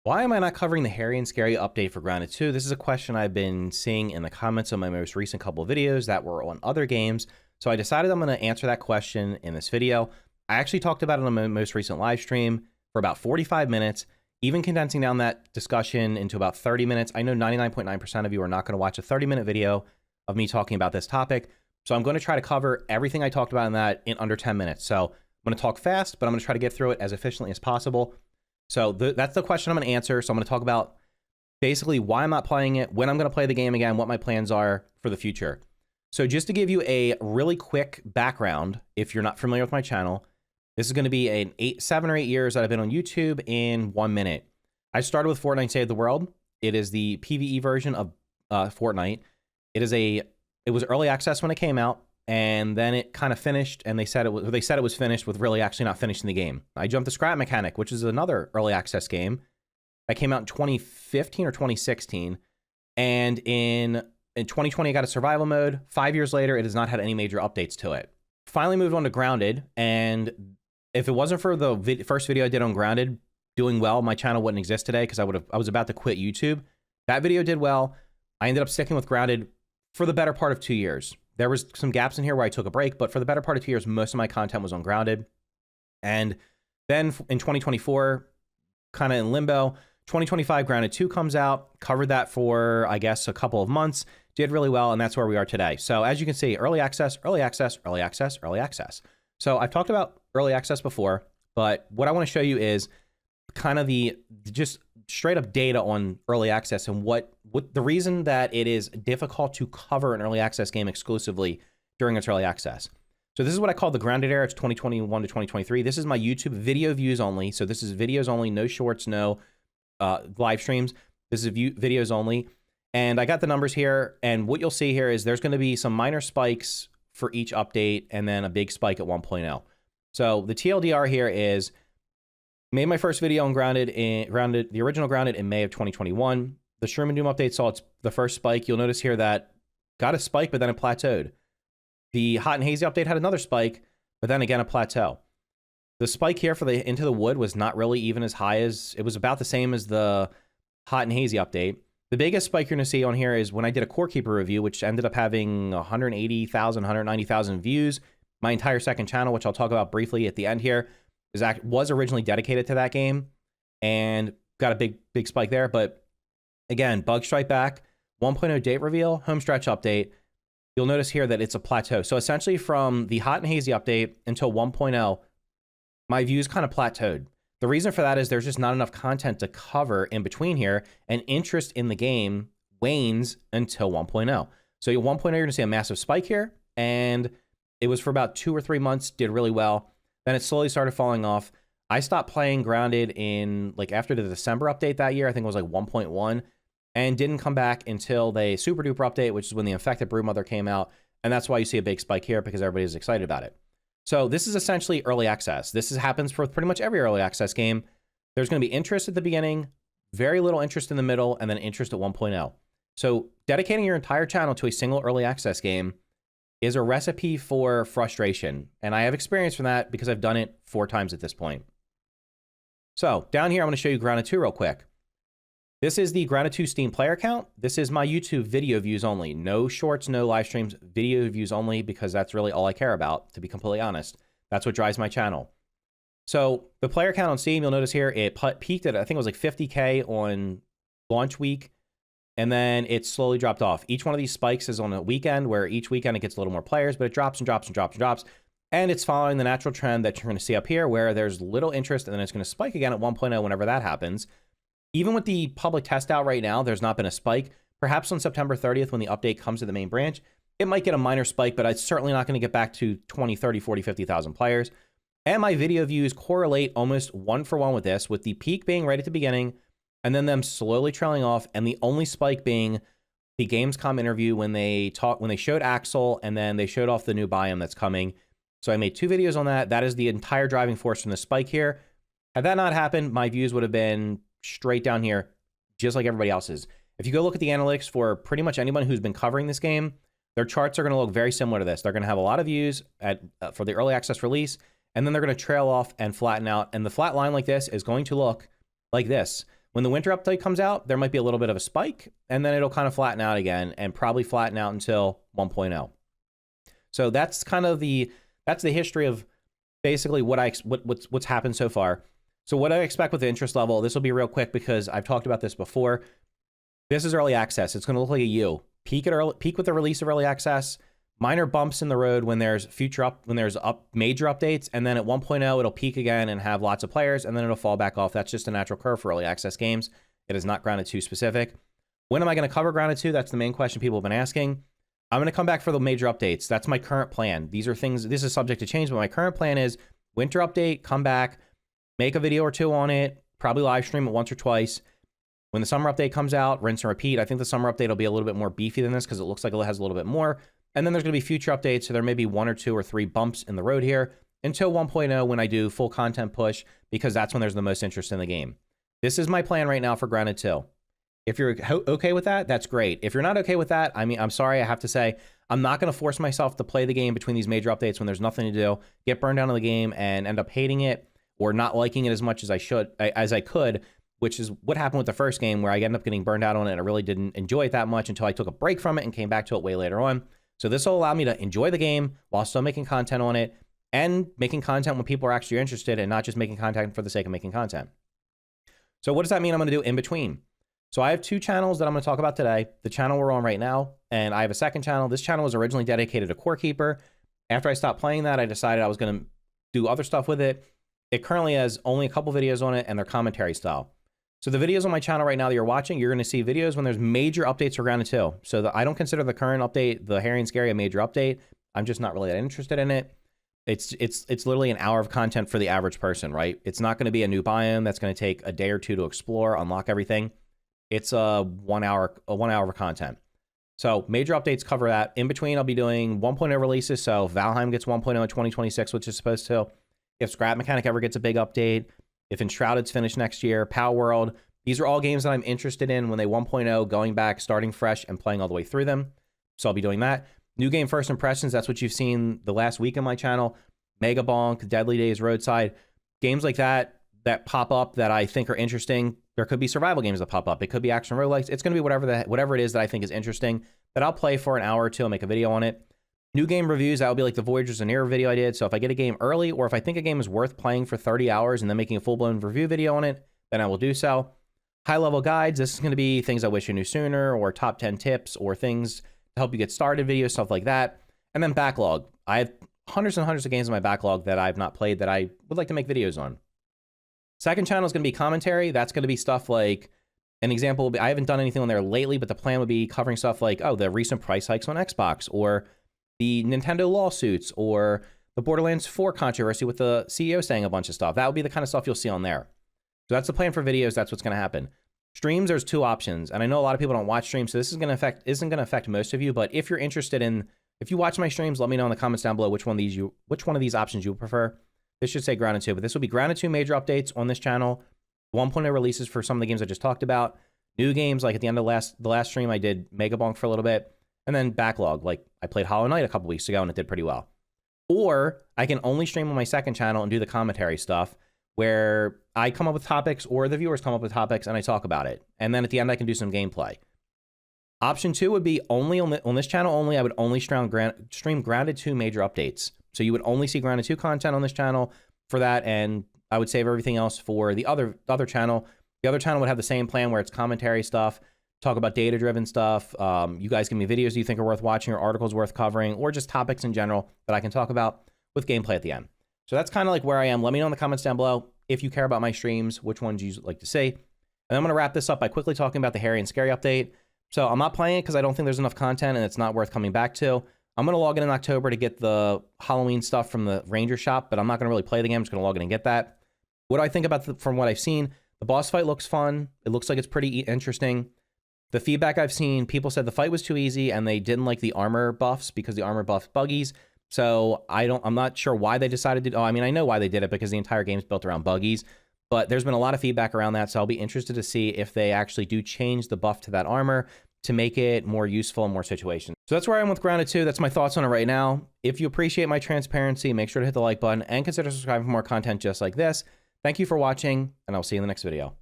Why am I not covering the hairy and scary update for Grounded 2? This is a question I've been seeing in the comments of my most recent couple of videos that were on other games. So I decided I'm going to answer that question in this video. I actually talked about it on my most recent live stream for about 45 minutes, even condensing down that discussion into about 30 minutes. I know 99.9% of you are not going to watch a 30-minute video of me talking about this topic. So I'm going to try to cover everything I talked about in that in under 10 minutes. So I'm going to talk fast, but I'm going to try to get through it as efficiently as possible. So that's the question I'm going to answer. So I'm going to talk about basically why I'm not playing it, when I'm going to play the game again, what my plans are for the future. So just to give you a really quick background, if you're not familiar with my channel, this is going to be 7 or 8 years that I've been on YouTube in 1 minute. I started with Fortnite Save the World. It is the PvE version of Fortnite. It was early access when it came out, and then it kind of finished, and they said it was finished with really actually not finishing the game. I jumped the Scrap Mechanic, which is another early access game that came out in 2015 or 2016, and in 2020 I got a survival mode. 5 years later, it has not had any major updates to it. Finally moved on to Grounded, and if it wasn't for the first video I did on Grounded doing well, my channel wouldn't exist today because I was about to quit YouTube. That video did well. I ended up sticking with Grounded for the better part of 2 years. There was some gaps in here where I took a break, but for the better part of 2 years, most of my content was on Grounded. And then in 2024, kind of in limbo, 2025 Grounded 2 comes out, covered that for, I guess, a couple of months, did really well, and that's where we are today. So as you can see, early access, early access, early access, early access. So I've talked about early access before, but what I want to show you is kind of the just straight up data on early access and what the reason that it is difficult to cover an early access game exclusively during its early access. So this is what I call the Grounded era. It's 2021 to 2023. This is my YouTube video views only. So this is videos only, no shorts, no live streams. This is videos only. And I got the numbers here. And what you'll see here is there's going to be some minor spikes for each update and then a big spike at 1.0. So the TLDR here is made my first video on the original Grounded in May of 2021. The Shroom and Doom update saw the first spike. You'll notice here that got a spike, but then it plateaued. The Hot and Hazy update had another spike, but then again a plateau. The spike here for the Into the Wood was not really even as high as, it was about the same as the Hot and Hazy update. The biggest spike you're going to see on here is when I did a Core Keeper review, which ended up having 180,000, 190,000 views. My entire second channel, which I'll talk about briefly at the end here, was originally dedicated to that game and got a big spike there. But again, Bug Strike Back, 1.0 date reveal, homestretch update. You'll notice here that it's a plateau. So essentially from the Hot and Hazy update until 1.0, my views kind of plateaued. The reason for that is there's just not enough content to cover in between here, and interest in the game wanes until 1.0. So at 1.0, you're going to see a massive spike here, and it was for about 2 or 3 months, did really well. Then it slowly started falling off. I stopped playing Grounded in after the December update that year. I think it was 1.1, and didn't come back until the Super Duper update, which is when the Infected Broodmother came out. And that's why you see a big spike here, because everybody's excited about it. So this is essentially early access. This happens for pretty much every early access game. There's going to be interest at the beginning, very little interest in the middle, and then interest at 1.0. So dedicating your entire channel to a single early access game is a recipe for frustration. And I have experience from that because I've done it 4 times at this point. So down here, I'm going to show you Grounded 2 real quick. This is the Grounded 2 Steam player count. This is my YouTube video views only. No shorts, no live streams, video views only, because that's really all I care about, to be completely honest. That's what drives my channel. So the player count on Steam, you'll notice here, it peaked at, I think it was 50K on launch week, and then it slowly dropped off. Each one of these spikes is on a weekend, where each weekend it gets a little more players, but it drops and drops and drops and drops. And it's following the natural trend that you're going to see up here, where there's little interest, and then it's going to spike again at 1.0 whenever that happens. Even with the public test out right now, there's not been a spike. Perhaps on September 30th, when the update comes to the main branch, it might get a minor spike, but it's certainly not going to get back to 20, 30, 40, 50,000 players. And my video views correlate almost 1-for-1 with this, with the peak being right at the beginning, and then them slowly trailing off, and the only spike being the Gamescom interview when they showed AXL, and then they showed off the new biome that's coming. So I made 2 videos on that. That is the entire driving force from the spike here. Had that not happened, my views would have been straight down here, just like everybody else's. If you go look at the analytics for pretty much anyone who's been covering this game, their charts are going to look very similar to this. They're going to have a lot of views for the early access release, and then they're going to trail off and flatten out. And the flat line like this is going to look like this. When the winter update comes out, there might be a little bit of a spike, and then it'll kind of flatten out again, and probably flatten out until 1.0. So that's kind of the history of basically what's happened so far. So what I expect with the interest level, this will be real quick because I've talked about this before. This is early access. It's going to look like a U. Peak with the release of early access. Minor bumps in the road when there's major updates, and then at 1.0 it'll peak again and have lots of players, and then it'll fall back off. That's just a natural curve for early access games. It is not Grounded 2 specific. When am I going to cover Grounded 2? That's the main question people have been asking. I'm going to come back for the major updates. That's my current plan. These are things, this is subject to change, but my current plan is winter update, come back, make a video or two on it, probably live stream it once or twice. When the summer update comes out, rinse and repeat. I think the summer update will be a little bit more beefy than this because it looks like it has a little bit more. And then there's going to be future updates, so there may be 1 or 2 or 3 bumps in the road here until 1.0 when I do full content push, because that's when there's the most interest in the game. This is my plan right now for Grounded 2. If you're okay with that, that's great. If you're not okay with that, I mean, I'm sorry, I have to say, I'm not going to force myself to play the game between these major updates when there's nothing to do, get burned down on the game, and end up hating it or not liking it as much as I could, which is what happened with the first game, where I ended up getting burned out on it and I really didn't enjoy it that much until I took a break from it and came back to it way later on. So this will allow me to enjoy the game while still making content on it, and making content when people are actually interested and not just making content for the sake of making content. So what does that mean I'm going to do in between? So I have 2 channels that I'm going to talk about today. The channel we're on right now, and I have a second channel. This channel was originally dedicated to Core Keeper. After I stopped playing that, I decided I was going to do other stuff with it. It currently has only a couple videos on it, and they're commentary style. So the videos on my channel right now that you're watching, you're going to see videos when there's major updates for Grounded 2. So I don't consider the current update, the Hairy and Scary, a major update. I'm just not really that interested in it. It's literally an hour of content for the average person, right? It's not going to be a new biome that's going to take a day or 2 to explore, unlock everything. It's a 1 hour of content. So major updates cover that. In between, I'll be doing 1.0 releases. So Valheim gets 1.0 in 2026, which is supposed to. If Scrap Mechanic ever gets a big update, if Enshrouded's finished next year, Power World, these are all games that I'm interested in when they 1.0, going back, starting fresh, and playing all the way through them. So I'll be doing that. New game first impressions, that's what you've seen the last week on my channel. Mega Bonk, Deadly Days, Roadside, games like that pop up that I think are interesting. There could be survival games that pop up. It could be action roguelikes. It's going to be whatever it is that I think is interesting that I'll play for an hour or 2 and make a video on it. New game reviews, that would be like the Voyagers and Era video I did. So if I get a game early, or if I think a game is worth playing for 30 hours and then making a full-blown review video on it, then I will do so. High-level guides, this is going to be things I wish you knew sooner, or top 10 tips, or things to help you get started videos, stuff like that. And then backlog. I have hundreds and hundreds of games in my backlog that I've not played that I would like to make videos on. Second channel is going to be commentary. That's going to be stuff like, an example will be, I haven't done anything on there lately, but the plan would be covering stuff like, the recent price hikes on Xbox, or the Nintendo lawsuits, or the Borderlands 4 controversy with the CEO saying a bunch of stuff. That would be the kind of stuff you'll see on there. So that's the plan for videos. That's what's going to happen. Streams, there's 2 options. And I know a lot of people don't watch streams, so this isn't going to affect most of you. But if you're interested in, if you watch my streams, let me know in the comments down below which one of these options you prefer. This should say Grounded 2, but this will be Grounded 2 major updates on this channel. 1.0 releases for some of the games I just talked about. New games, like at the end of the last stream, I did Mega Bonk for a little bit. And then backlog, like I played Hollow Knight a couple weeks ago and it did pretty well. Or I can only stream on my second channel and do the commentary stuff, where I come up with topics or the viewers come up with topics and I talk about it. And then at the end, I can do some gameplay. Option 2 would be only on this channel only. I would only stream Grounded 2 major updates. So you would only see Grounded 2 content on this channel for that, and I would save everything else for the other channel. The other channel would have the same plan where it's commentary stuff, talk about data-driven stuff. You guys give me videos you think are worth watching, or articles worth covering, or just topics in general that I can talk about with gameplay at the end. So that's kind of like where I am. Let me know in the comments down below if you care about my streams, which ones you'd like to see. And I'm going to wrap this up by quickly talking about the Hairy and Scary update. So I'm not playing it because I don't think there's enough content and it's not worth coming back to. I'm going to log in October to get the Halloween stuff from the Ranger shop, but I'm not going to really play the game. I'm just going to log in and get that. What do I think about from what I've seen? The boss fight looks fun. It looks like it's pretty interesting. The feedback I've seen, people said the fight was too easy and they didn't like the armor buffs because the armor buffs buggies. So I'm not sure why they decided to, I mean, I know why they did it because the entire game's built around buggies, but there's been a lot of feedback around that. So I'll be interested to see if they actually do change the buff to that armor to make it more useful in more situations. So that's where I am with Grounded 2. That's my thoughts on it right now. If you appreciate my transparency, make sure to hit the like button and consider subscribing for more content just like this. Thank you for watching, and I'll see you in the next video.